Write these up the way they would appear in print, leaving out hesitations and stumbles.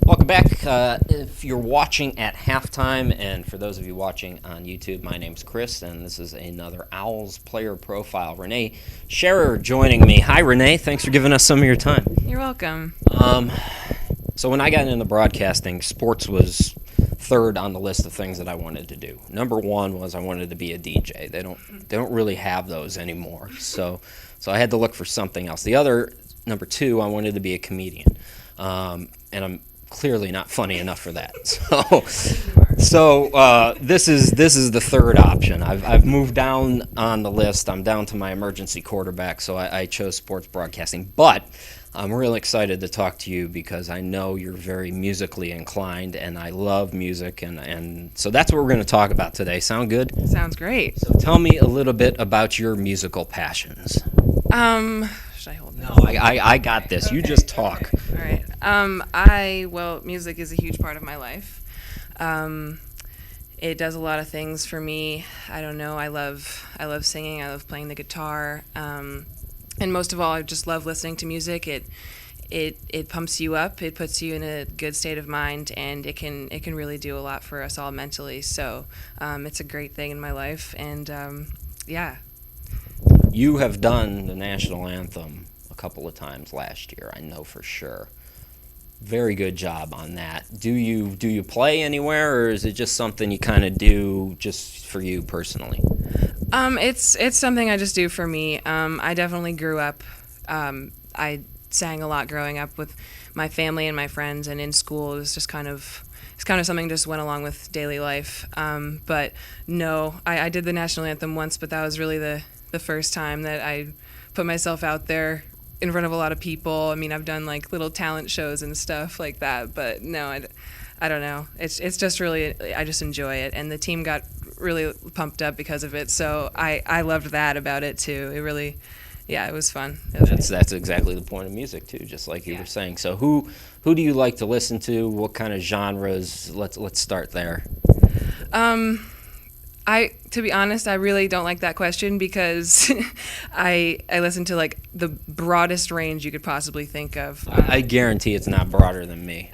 Welcome back. If you're watching at halftime, and for those of you watching on YouTube, my name's Chris, and this is another Owls player profile. Renee Scherer joining me. Hi, Renee. Thanks for giving us some of your time. You're welcome. So when I got into broadcasting, sports was third on the list of things that I wanted to do. Number one was I wanted to be a DJ. They don't really have those anymore. So I had to look for something else. The other number two, I wanted to be a comedian, and I'm clearly not funny enough for that. So this is the third option. I've moved down on the list. I'm down to my emergency quarterback, so I chose sports broadcasting. But I'm really excited to talk to you because I know you're very musically inclined, and I love music, and so that's what we're going to talk about today. Sound good? Sounds great. So tell me a little bit about your musical passions. Should I hold this? No, I got this. You just talk. All right. Music is a huge part of my life. It does a lot of things for me. I don't know. I love singing. I love playing the guitar. And most of all, I just love listening to music. It pumps you up. It puts you in a good state of mind, and it can really do a lot for us all mentally. So it's a great thing in my life, and yeah. You have done the national anthem a couple of times last year, I know for sure. Very good job on that. Do you play anywhere, or is it just something you kind of do just for you personally? It's something I just do for me. I definitely grew up. I sang a lot growing up with my family and my friends, and in school it was just kind of something just went along with daily life. But no, I did the national anthem once, but that was really the first time that I put myself out there in front of a lot of people. I mean, I've done like little talent shows and stuff like that, but no, I don't know. It's just really, I just enjoy it, and the team got really pumped up because of it. So I loved that about it too. It really, yeah, it was fun. That's exactly the point of music too, just like you were saying. So who do you like to listen to? What kind of genres? Let's start there. To be honest, I really don't like that question because I listen to like the broadest range you could possibly think of. I guarantee it's not broader than me.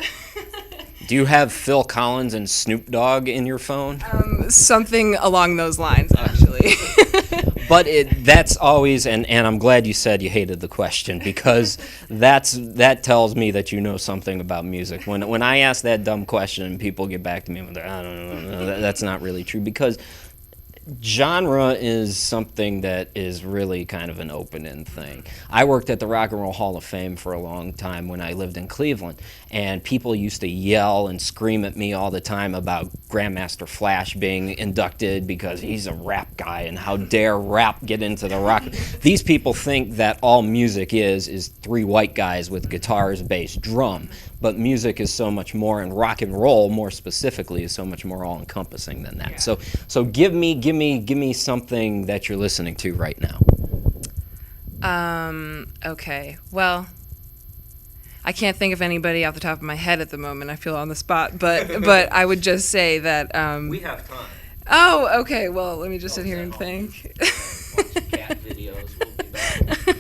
Do you have Phil Collins and Snoop Dogg in your phone? Something along those lines, actually. But that's always, and I'm glad you said you hated the question, because that tells me that you know something about music. When I ask that dumb question and people get back to me, I don't know, that's not really true, because genre is something that is really kind of an open-end thing. I worked at the Rock and Roll Hall of Fame for a long time when I lived in Cleveland, and people used to yell and scream at me all the time about Grandmaster Flash being inducted because he's a rap guy, and how dare rap get into the rock. These people think that all music is three white guys with guitars, bass, drum. But music is so much more, and rock and roll, more specifically, is so much more all-encompassing than that. Yeah. So give me something that you're listening to right now. Okay. Well, I can't think of anybody off the top of my head at the moment. I feel on the spot, but I would just say that. We have time. Oh, okay. Well, let me just sit here and think. Watch cat videos. We'll be back.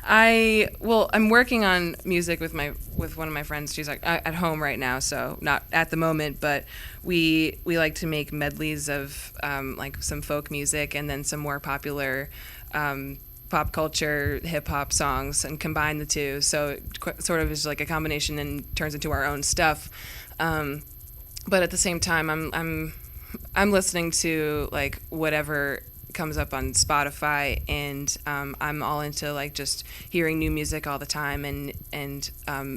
I'm working on music with one of my friends. She's like at home right now, so not at the moment, but we like to make medleys of like some folk music and then some more popular pop culture hip hop songs and combine the two. So it sort of is like a combination and turns into our own stuff. But at the same time, I'm listening to like whatever comes up on Spotify, and I'm all into like just hearing new music all the time, and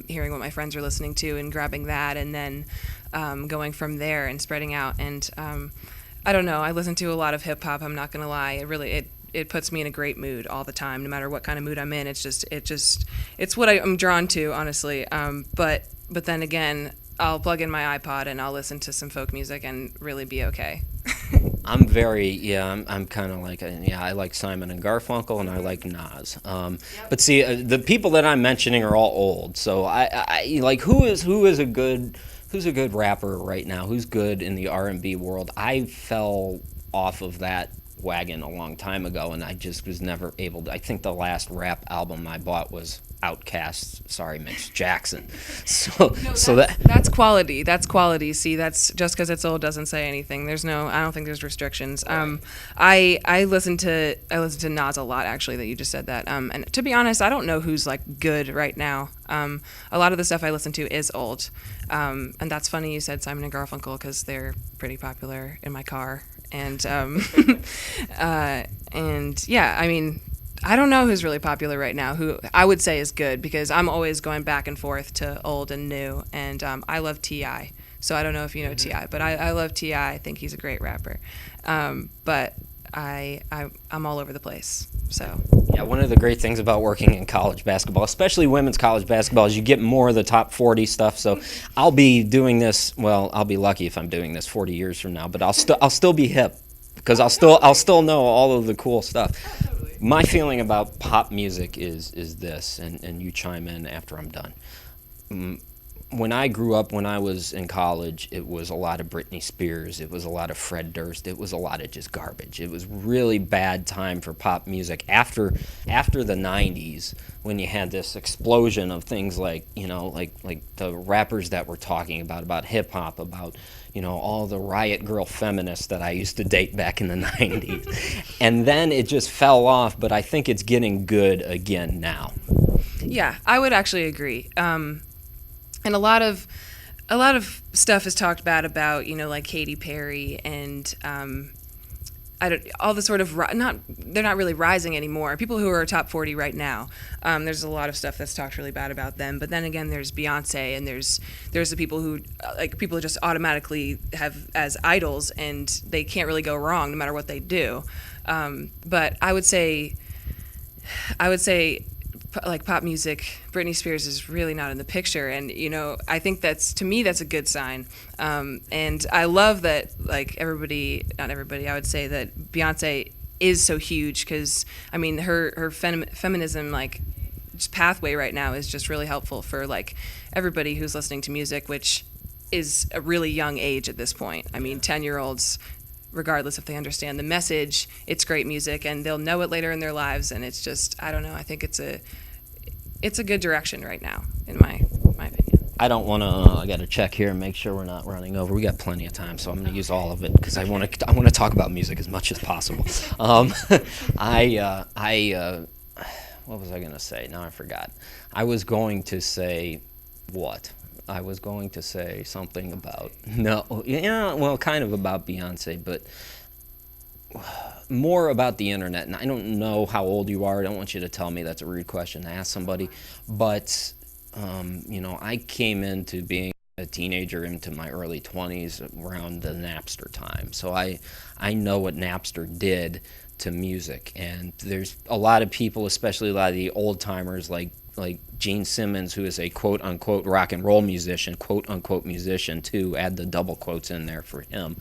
hearing what my friends are listening to and grabbing that, and then going from there and spreading out. And I don't know, I listen to a lot of hip hop. I'm not gonna lie, it puts me in a great mood all the time, no matter what kind of mood I'm in. It's what I'm drawn to, honestly. But then again, I'll plug in my iPod and I'll listen to some folk music and really be okay. I'm kind of like, I like Simon and Garfunkel, and I like Nas. But see, the people that I'm mentioning are all old. So I like, who's a good rapper right now? Who's good in the R&B world? I fell off of that wagon a long time ago, and I just was never able to. I think the last rap album I bought was Outkast's Sorry Mitch Jackson. So No, so that's quality. That's quality. See, that's just because it's old doesn't say anything. I don't think there's restrictions. I listen to Nas a lot, actually, that you just said that. And to be honest, I don't know who's like good right now. A lot of the stuff I listen to is old. And that's funny you said Simon and Garfunkel, because they're pretty popular in my car. And and yeah, I mean, I don't know who's really popular right now, who I would say is good, because I'm always going back and forth to old and new, and I love T.I. So I don't know if you know T.I., but I love T.I. I think he's a great rapper. But I'm all over the place, so. Yeah, one of the great things about working in college basketball, especially women's college basketball, is you get more of the top 40 stuff. So I'll be doing this, well, I'll be lucky if I'm doing this 40 years from now, but I'll still be hip, because I'll still know all of the cool stuff. My feeling about pop music is this, and you chime in after I'm done. When I grew up, when I was in college, it was a lot of Britney Spears, it was a lot of Fred Durst, it was a lot of just garbage. It was really bad time for pop music after the 90s, when you had this explosion of things like, like the rappers that we're talking about hip hop, about, all the riot girl feminists that I used to date back in the 90s. And then it just fell off, but I think it's getting good again now. Yeah, I would actually agree. And a lot of stuff is talked bad about, like Katy Perry and all the sort of they're not really rising anymore. People who are top 40 right now, there's a lot of stuff that's talked really bad about them. But then again, there's Beyonce, and there's the people who people just automatically have as idols, and they can't really go wrong no matter what they do. But I would say like pop music, Britney Spears is really not in the picture, and I think to me that's a good sign. And I love that, like, not everybody, I would say that Beyonce is so huge, because I mean her feminism, like, just pathway right now is just really helpful for like everybody who's listening to music, which is a really young age at this point. I mean, 10-year-olds, regardless if they understand the message, it's great music, and they'll know it later in their lives. And it's just, I don't know, I think it's a good direction right now, in my opinion. I don't want to. I got to check here and make sure we're not running over. We got plenty of time, so I'm going to use all of it, because I want to talk about music as much as possible. What was I going to say? Now I forgot. I was going to say what? I was going to say something about kind of about Beyonce, but more about the internet. And I don't know how old you are. I don't want you to tell me. That's a rude question to ask somebody. But I came into being a teenager into my early 20s around the Napster time. So I know what Napster did to music. And there's a lot of people, especially a lot of the old timers, like Gene Simmons, who is a quote-unquote rock and roll musician, quote-unquote musician, too, add the double quotes in there for him.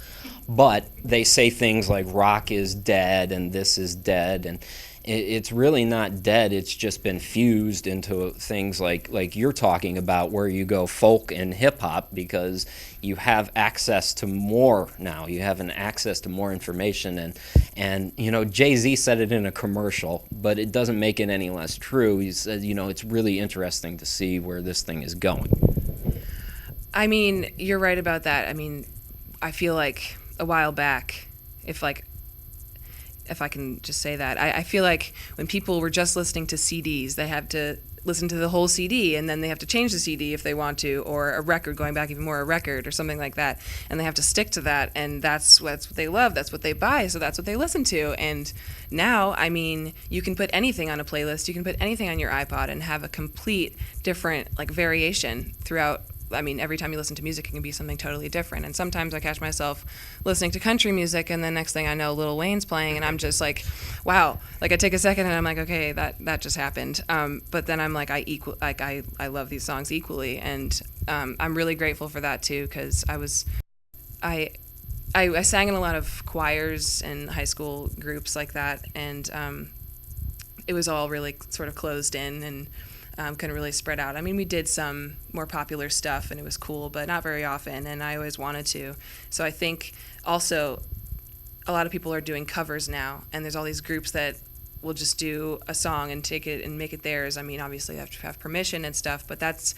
But they say things like rock is dead and this is dead, and it's really not dead. It's just been fused into things like you're talking about, where you go folk and hip-hop, because you have access to more now. You have an access to more information, and Jay-Z said it in a commercial, but it doesn't make it any less true. He said, it's really interesting to see where this thing is going. I mean, you're right about that. I mean, I feel like a while back, if I can just say that, I feel like when people were just listening to CDs, they have to listen to the whole CD, and then they have to change the CD if they want to, or a record, going back even more, a record or something like that, and they have to stick to that, and that's what they love, that's what they buy, so that's what they listen to. And now, I mean, you can put anything on a playlist, you can put anything on your iPod and have a complete different, like, variation throughout. I mean, every time you listen to music, it can be something totally different. And sometimes I catch myself listening to country music, and the next thing I know, Lil Wayne's playing, and I'm just like, wow. Like, I take a second, and I'm like, okay, that just happened. But then I'm like, I love these songs equally, and I'm really grateful for that too, because I sang in a lot of choirs and high school groups like that, and it was all really sort of closed in and couldn't really spread out. I mean, we did some more popular stuff, and it was cool, but not very often, and I always wanted to. So I think also a lot of people are doing covers now, and there's all these groups that will just do a song and take it and make it theirs. I mean, obviously, you have to have permission and stuff, but that's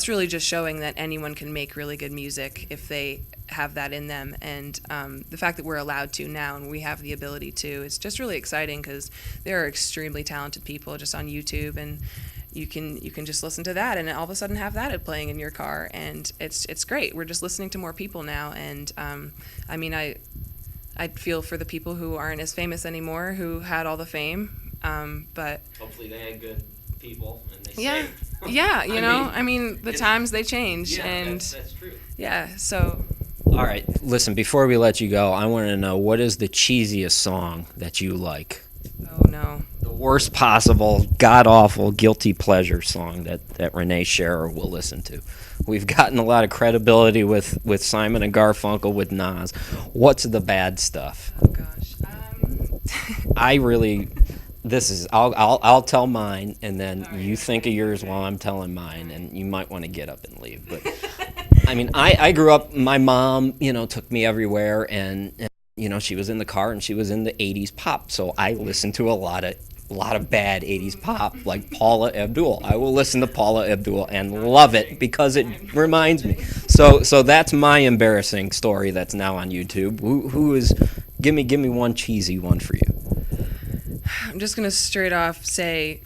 really just showing that anyone can make really good music if they have that in them. And the fact that we're allowed to now and we have the ability to, it's just really exciting because there are extremely talented people just on YouTube, and you can just listen to that and all of a sudden have that playing in your car, and it's great. We're just listening to more people now, and I mean, I feel for the people who aren't as famous anymore, who had all the fame, but hopefully they had good people and they yeah, saved. yeah, I mean, the times they change, Yeah, and that's true. yeah, so. All right, listen, before we let you go, I want to know, what is the cheesiest song that you like? Oh no. The worst possible, god-awful, guilty pleasure song that Renee Scherer will listen to. We've gotten a lot of credibility with Simon and Garfunkel, with Nas. What's the bad stuff? Oh gosh. I really, I'll tell mine, and then you think of yours while I'm telling mine, and you might want to get up and leave. But I mean, I grew up, my mom, took me everywhere, and she was in the car and she was in the 80s pop. So I listened to a lot of bad 80s pop, like Paula Abdul. I will listen to Paula Abdul and love it because it reminds me. So that's my embarrassing story that's now on YouTube. Who is, give me one cheesy one for you. I'm just gonna straight off say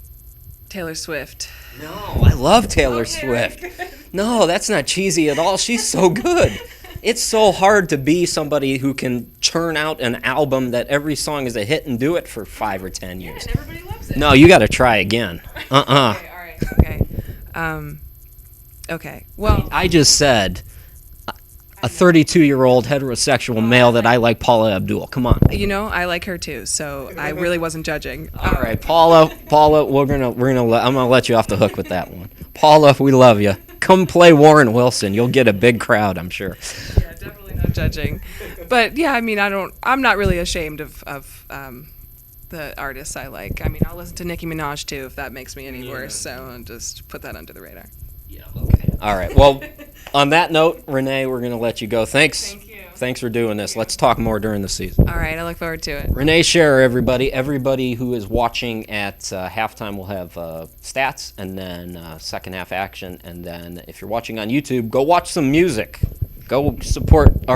Taylor Swift. No, I love Taylor Swift. No, that's not cheesy at all. She's so good. It's so hard to be somebody who can churn out an album that every song is a hit and do it for 5 or 10 years. Yeah, and everybody loves it. No, you got to try again. Okay, all right. Okay. Okay. Well, I just said a 32-year-old heterosexual male that I like Paula Abdul. Come on. I like her too, so I really wasn't judging. All right, Paula, I'm gonna let you off the hook with that one. Paula, we love you. Come play Warren Wilson. You'll get a big crowd, I'm sure. Yeah, definitely not judging. But yeah, I mean, I'm not really ashamed of the artists I like. I mean, I'll listen to Nicki Minaj too if that makes me any worse. So I'll just put that under the radar. Yeah. Okay. All right. Well, on that note, Renee, we're gonna let you go. Thanks. Thank you. Thanks for doing this. Let's talk more during the season. All right, I look forward to it. Renee Scherer, everybody. Everybody who is watching at halftime will have stats, and then second half action, and then if you're watching on YouTube, go watch some music. Go support our